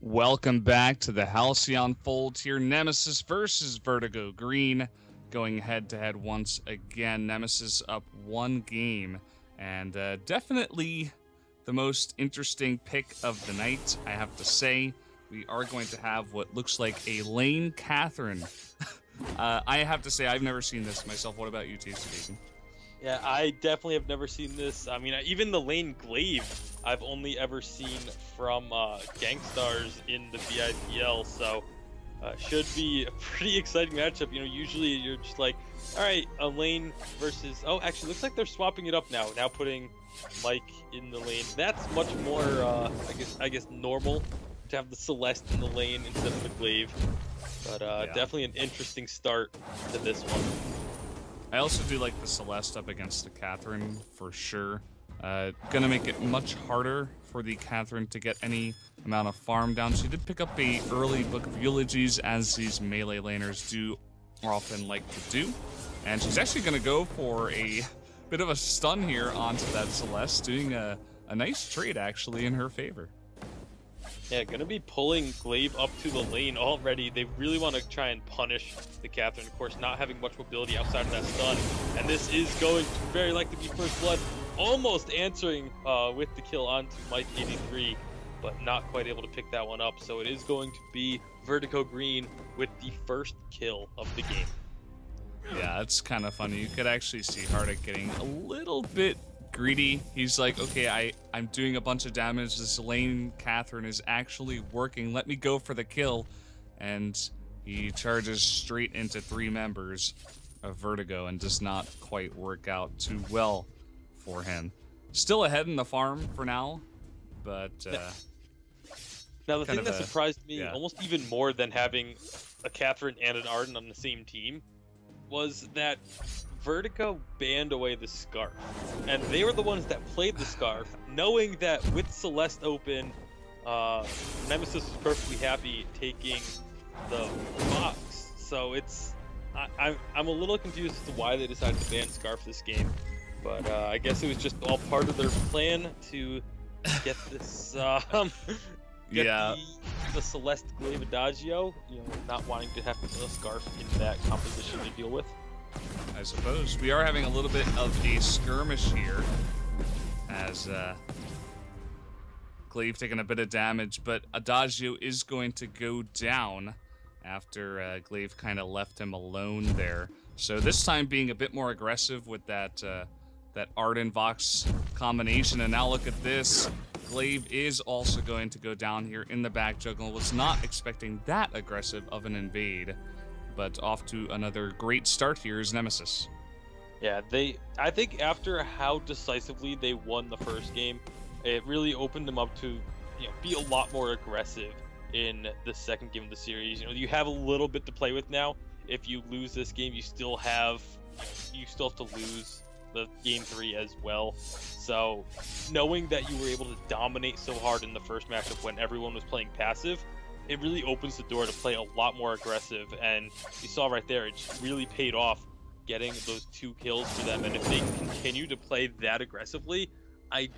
Welcome back to the Halcyon Fold here. Nemesis versus Vertigo Green going head-to-head once again. Nemesis up one game, and definitely the most interesting pick of the night, I have to say. We are going to have what looks like a lane Catherine. I have to say, I've never seen this myself. What about you, Tasty? Yeah, I definitely have never seen this. I mean, even the lane Glaive, I've only ever seen from Gangstars in the VIPL, so should be a pretty exciting matchup. You know, usually you're just like, all right, a lane versus... Oh, actually, looks like they're swapping it up now. Now putting Mike in the lane. That's much more, I guess, normal to have the Celeste in the lane instead of the Glaive. But yeah. Definitely an interesting start to this one. I also do like the Celeste up against the Catherine, for sure. Gonna make it much harder for the Catherine to get any amount of farm down. She did pick up a early Book of Eulogies, as these melee laners do often like to do. And she's actually gonna go for a bit of a stun here onto that Celeste, doing a nice trade, actually, in her favor. Yeah, gonna be pulling Glaive up to the lane already. They really want to try and punish the Catherine, of course, not having much mobility outside of that stun. And this is going to very likely be first blood, almost answering with the kill onto Mike 83, but not quite able to pick that one up. So it is going to be Vertigo Green with the first kill of the game. Yeah, it's kind of funny. You could actually see Hardik getting a little bit greedy. He's like, okay, I'm doing a bunch of damage. This lane Catherine is actually working. Let me go for the kill. And he charges straight into three members of Vertigo and does not quite work out too well for him. Still ahead in the farm for now, but now the thing that surprised me almost even more than having a Catherine and an Arden on the same team was that Vertigo banned away the Scarf, and they were the ones that played the Scarf, knowing that with Celeste open, Nemesis was perfectly happy taking the box. So it's I'm a little confused as to why they decided to ban Scarf this game, but I guess it was just all part of their plan to get this the Celeste Glaive Adagio, you know, not wanting to have a Scarf in that composition to deal with. I suppose. We are having a little bit of a skirmish here, as Glaive taking a bit of damage, but Adagio is going to go down after Glaive kind of left him alone there. So this time being a bit more aggressive with that Arden Vox combination, and now look at this. Glaive is also going to go down here in the back jungle. Was not expecting that aggressive of an invade, but off to another great start here is Nemesis. Yeah, I think after how decisively they won the first game, it really opened them up to, you know, be a lot more aggressive in the second game of the series. You know, you have a little bit to play with now. If you lose this game, you still have to lose the game 3 as well. So knowing that you were able to dominate so hard in the first matchup when everyone was playing passive, it really opens the door to play a lot more aggressive, and you saw right there, it just really paid off getting those 2 kills for them. And if they continue to play that aggressively, I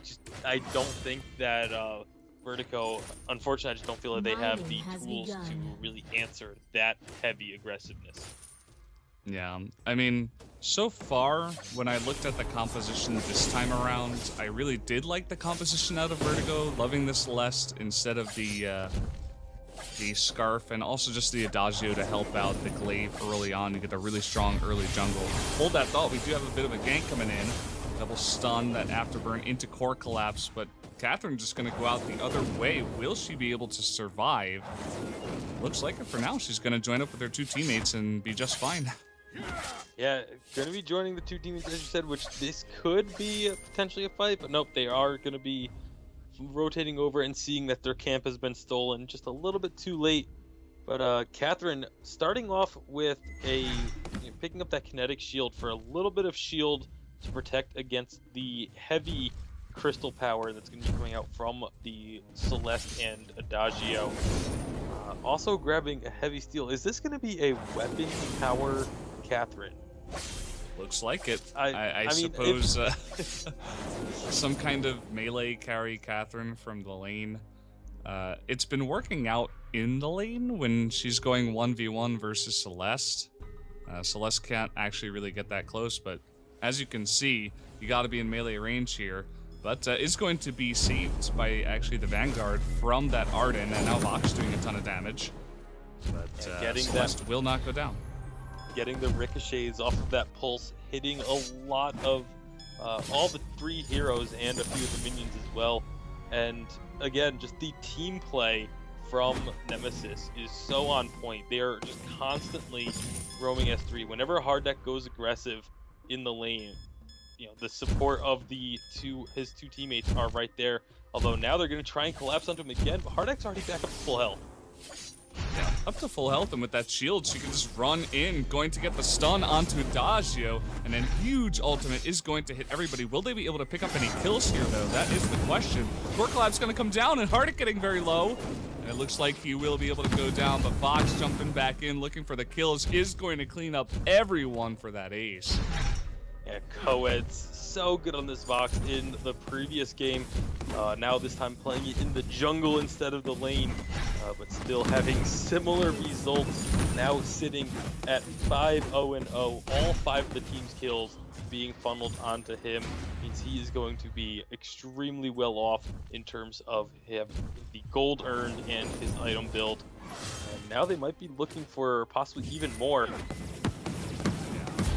don't think that Vertigo, unfortunately, I just don't feel that they have the tools to really answer that heavy aggressiveness. Yeah, I mean, so far, when I looked at the composition this time around, I really did like the composition out of Vertigo, loving the Celeste instead of the Scarf, and also just the Adagio to help out the Glaive early on to get a really strong early jungle. Hold that thought, we do have a bit of a gank coming in. Double stun, that afterburn into core collapse, but Catherine just going to go out the other way. Will she be able to survive? Looks like it for now. She's going to join up with her 2 teammates and be just fine. Yeah, going to be joining the 2 teammates, as you said, which this could be potentially a fight, but nope, they are going to be rotating over and seeing that their camp has been stolen just a little bit too late. But Catherine starting off with picking up that kinetic shield for a little bit of shield to protect against the heavy crystal power that's going to be coming out from the Celeste and Adagio. Also grabbing a heavy steel. Is this going to be a weapon power Catherine? Looks like it. I mean, suppose some kind of melee carry Catherine from the lane It's been working out in the lane when she's going 1v1 versus Celeste. Celeste can't actually really get that close, but as you can see, you got to be in melee range here. But is going to be saved by actually the Vanguard from that Arden, and now Vox doing a ton of damage. But Celeste will not go down. Getting the ricochets off of that pulse, hitting a lot of all the 3 heroes and a few of the minions as well. And again, just the team play from Nemesis is so on point. They are just constantly roaming S3. Whenever a hard deck goes aggressive in the lane, you know, the support of his two teammates are right there. Although now they're going to try and collapse onto him again, but hard deck's already back up to full health. Yeah, up to full health, and with that shield, she can just run in, going to get the stun onto Adagio, and then huge ultimate is going to hit everybody. Will they be able to pick up any kills here, though? That is the question. Core Collapse going to come down, and Hardic getting very low. And it looks like he will be able to go down, but Vox jumping back in, looking for the kills, is going to clean up everyone for that ace. Yeah, co-ed's so good on this Vox in the previous game. Now this time playing it in the jungle instead of the lane, but still having similar results. Now sitting at 5-0-0, all 5 of the team's kills being funneled onto him means he is going to be extremely well off in terms of the gold earned and his item build. And now they might be looking for possibly even more.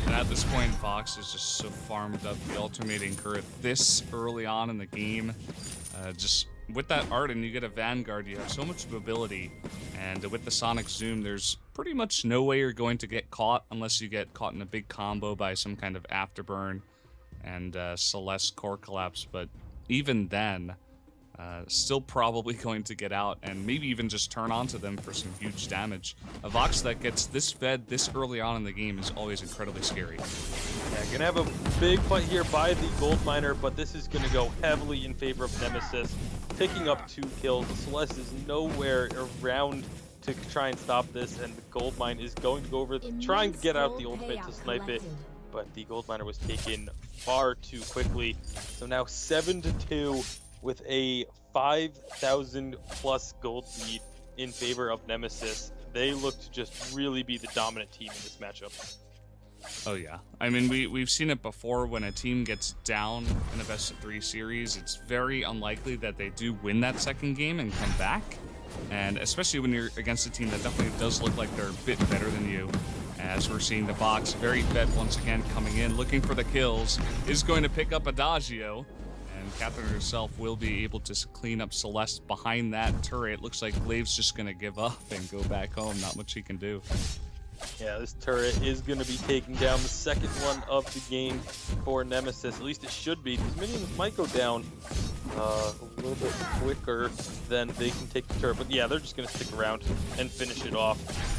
And at this point, Vox is just so farmed up the ultimating current this early on in the game. Just with that Arden, you get a Vanguard, you have so much mobility, and with the Sonic Zoom, there's pretty much no way you're going to get caught unless you get caught in a big combo by some kind of Afterburn and Celeste Core Collapse, but even then, still probably going to get out and maybe even just turn onto them for some huge damage. A Vox that gets this fed this early on in the game is always incredibly scary. Yeah, gonna have a big fight here by the Gold Miner, but this is gonna go heavily in favor of Nemesis, picking up 2 kills. The Celeste is nowhere around to try and stop this, and the Gold Mine is going to go over, trying to get out the ultimate to snipe it, but the Gold Miner was taken far too quickly. So now 7-2 with a 5,000 plus gold lead in favor of Nemesis. They look to just really be the dominant team in this matchup. Oh yeah, I mean we've seen it before. When a team gets down in a best of 3 series, it's very unlikely that they do win that second game and come back. And especially when you're against a team that definitely does look like they're a bit better than you. As we're seeing the Vox very fed once again coming in, looking for the kills, is going to pick up Adagio. And Catherine herself will be able to clean up Celeste behind that turret. Looks like Glave's just going to give up and go back home. Not much he can do. Yeah, this turret is going to be taking down the second one of the game for Nemesis. At least it should be. These minions might go down a little bit quicker than they can take the turret. But yeah, they're just going to stick around and finish it off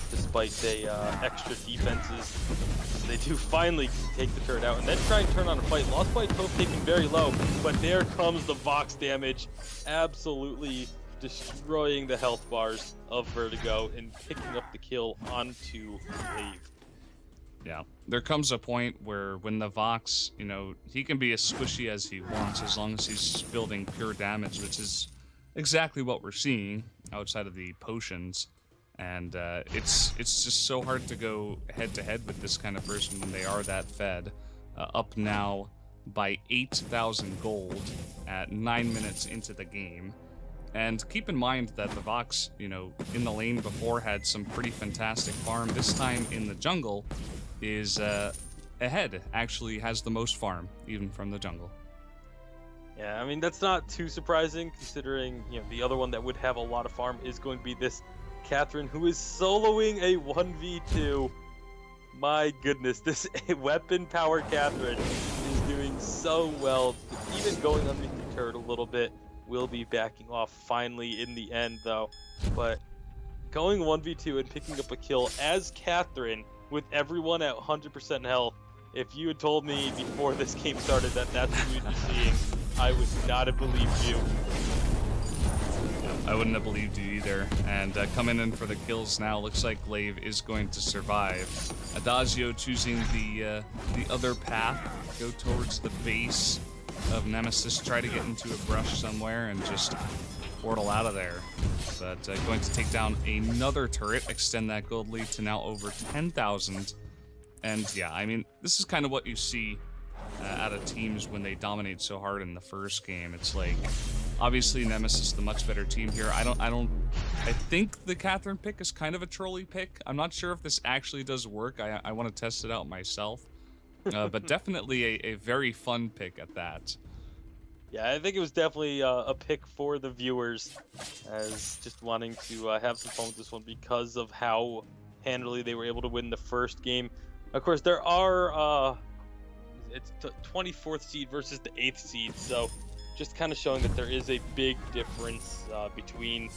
despite the extra defenses. They do finally take the turret out and then try and turn on a fight. Lost by Toph taken very low, but there comes the Vox damage, absolutely destroying the health bars of Vertigo and picking up the kill onto Glaive. Yeah, there comes a point where when the Vox, you know, he can be as squishy as he wants as long as he's building pure damage, which is exactly what we're seeing outside of the potions. And it's just so hard to go head-to-head with this kind of person when they are that fed. Up now by 8,000 gold at 9 minutes into the game. And keep in mind that the Vox, you know, in the lane before had some pretty fantastic farm. This time in the jungle is ahead, actually has the most farm, even from the jungle. Yeah, I mean, that's not too surprising considering, you know, the other one that would have a lot of farm is going to be this Catherine, who is soloing a 1v2. My goodness, this weapon power Catherine is doing so well. Even going underneath the turret a little bit will be backing off finally in the end though. But going 1v2 and picking up a kill as Catherine with everyone at 100% health, if you had told me before this game started that that's what we'd be seeing, I would not have believed you. I wouldn't have believed you either. And coming in for the kills now, looks like Glaive is going to survive. Adagio choosing the other path, go towards the base of Nemesis, try to get into a brush somewhere and just portal out of there. But going to take down another turret, extend that gold lead to now over 10,000. And yeah, I mean, this is kind of what you see out of teams when they dominate so hard in the first game. It's like, obviously Nemesis the much better team here. I think the Catherine pick is kind of a trolley pick. I'm not sure if this actually does work. I want to test it out myself. But definitely a very fun pick at that. Yeah, I think it was definitely a pick for the viewers, as just wanting to have some fun with this one because of how handily they were able to win the first game. Of course, there are it's the 24th seed versus the 8th seed, so just kind of showing that there is a big difference between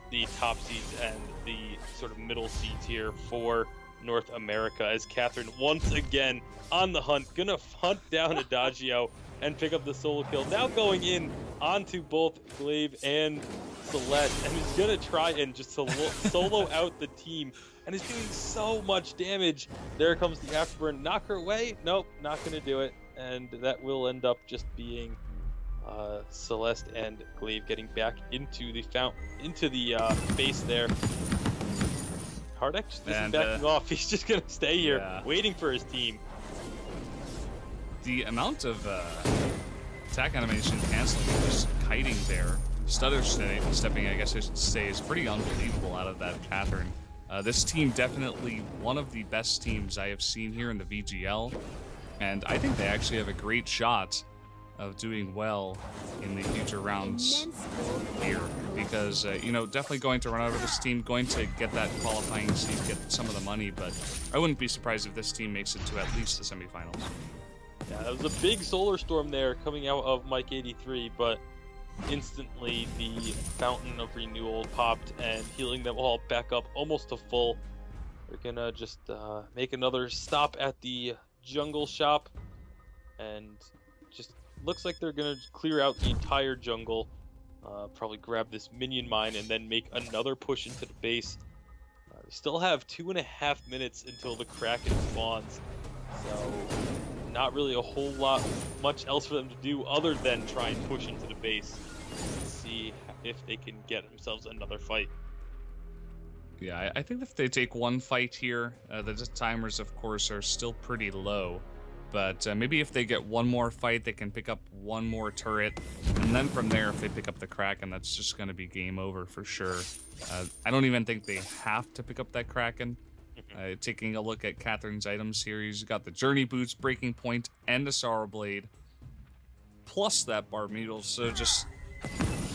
the top seeds and the sort of middle seeds here for North America, as Catherine once again on the hunt, gonna hunt down Adagio and pick up the solo kill. Now going in onto both Glaive and Celeste, and he's gonna try and just solo out the team, and is doing so much damage. There comes the afterburn. Knock her away? Nope, not gonna do it, and that will end up just being Celeste and Glaive getting back into the base there. Hardek just isn't backing off. He's just gonna stay here, waiting for his team. The amount of attack animation canceling, just kiting there, stutter stepping, I guess I should say, is pretty unbelievable out of that Catherine. This team definitely one of the best teams I have seen here in the VGL, and I think they actually have a great shot of doing well in the future rounds here, because you know, definitely going to run over this team, going to get that qualifying seed, get some of the money, but I wouldn't be surprised if this team makes it to at least the semifinals. Yeah, that was a big solar storm there coming out of Mike 83, but instantly the fountain of renewal popped and healing them all back up almost to full. They're gonna just make another stop at the jungle shop, and just looks like they're gonna clear out the entire jungle, probably grab this minion mine, and then make another push into the base. We still have 2.5 minutes until the Kraken spawns, so not really a whole lot much else for them to do other than try and push into the base and see if they can get themselves another fight. Yeah, I think if they take one fight here, the timers of course are still pretty low, but maybe if they get one more fight, they can pick up one more turret, and then from there, if they pick up the Kraken, that's just going to be game over for sure. I don't even think they have to pick up that Kraken. Taking a look at Catherine's items here, he's got the Journey Boots, Breaking Point, and a Sorrow Blade, plus that Barb Needle, so just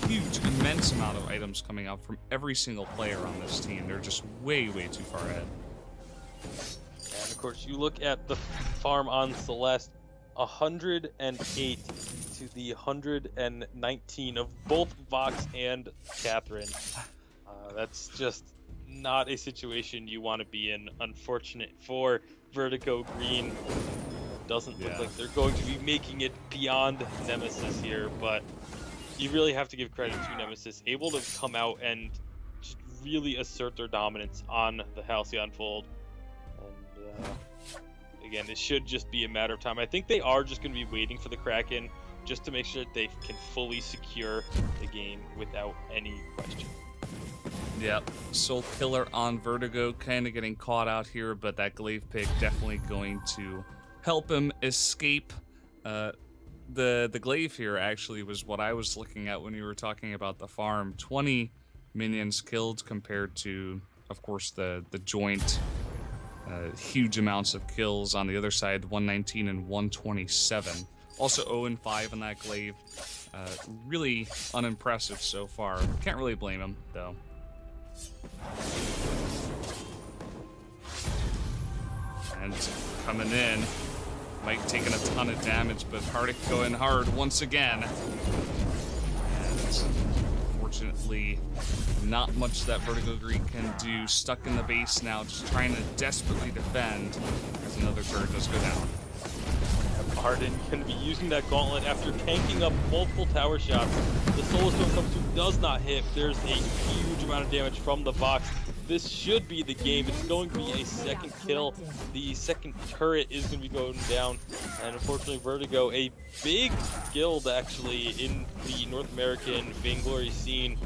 huge, immense amount of items coming out from every single player on this team. They're just way, way too far ahead. And of course, you look at the farm on Celeste, 108 to the 119 of both Vox and Catherine. That's just not a situation you want to be in. Unfortunate for Vertigo Green. Doesn't look like they're going to be making it beyond Nemesis here, but you really have to give credit to Nemesis, able to come out and just really assert their dominance on the Halcyon Fold. And again, it should just be a matter of time. I think they are just going to be waiting for the Kraken just to make sure that they can fully secure the game without any question. Yep, Soul Killer on Vertigo, kind of getting caught out here, but that Glaive pick definitely going to help him escape. The Glaive here actually was what I was looking at when you were talking about the farm. 20 minions killed compared to, of course, the joint. Huge amounts of kills on the other side, 119 and 127. Also 0 and 5 on that Glaive. Really unimpressive so far. Can't really blame him, though. And coming in, Mike taking a ton of damage, but Hardic going hard once again. And unfortunately, not much that Vertigo Green can do. Stuck in the base now, just trying to desperately defend as another turret does go down. Harden going to be using that gauntlet after tanking up multiple tower shots. The Solar Stone comes through, does not hit. There's a huge amount of damage from the Vox. This should be the game. It's going to be a second kill. The second turret is going to be going down. And unfortunately, Vertigo, a big guild actually in the North American Vainglory scene,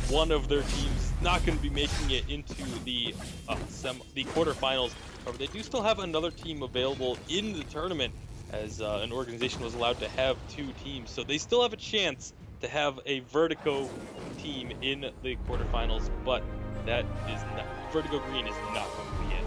One of their teams not going to be making it into the quarterfinals. However, they do still have another team available in the tournament, as an organization was allowed to have 2 teams. So they still have a chance to have a Vertigo team in the quarterfinals, but that is not, Vertigo Green is not going to be it.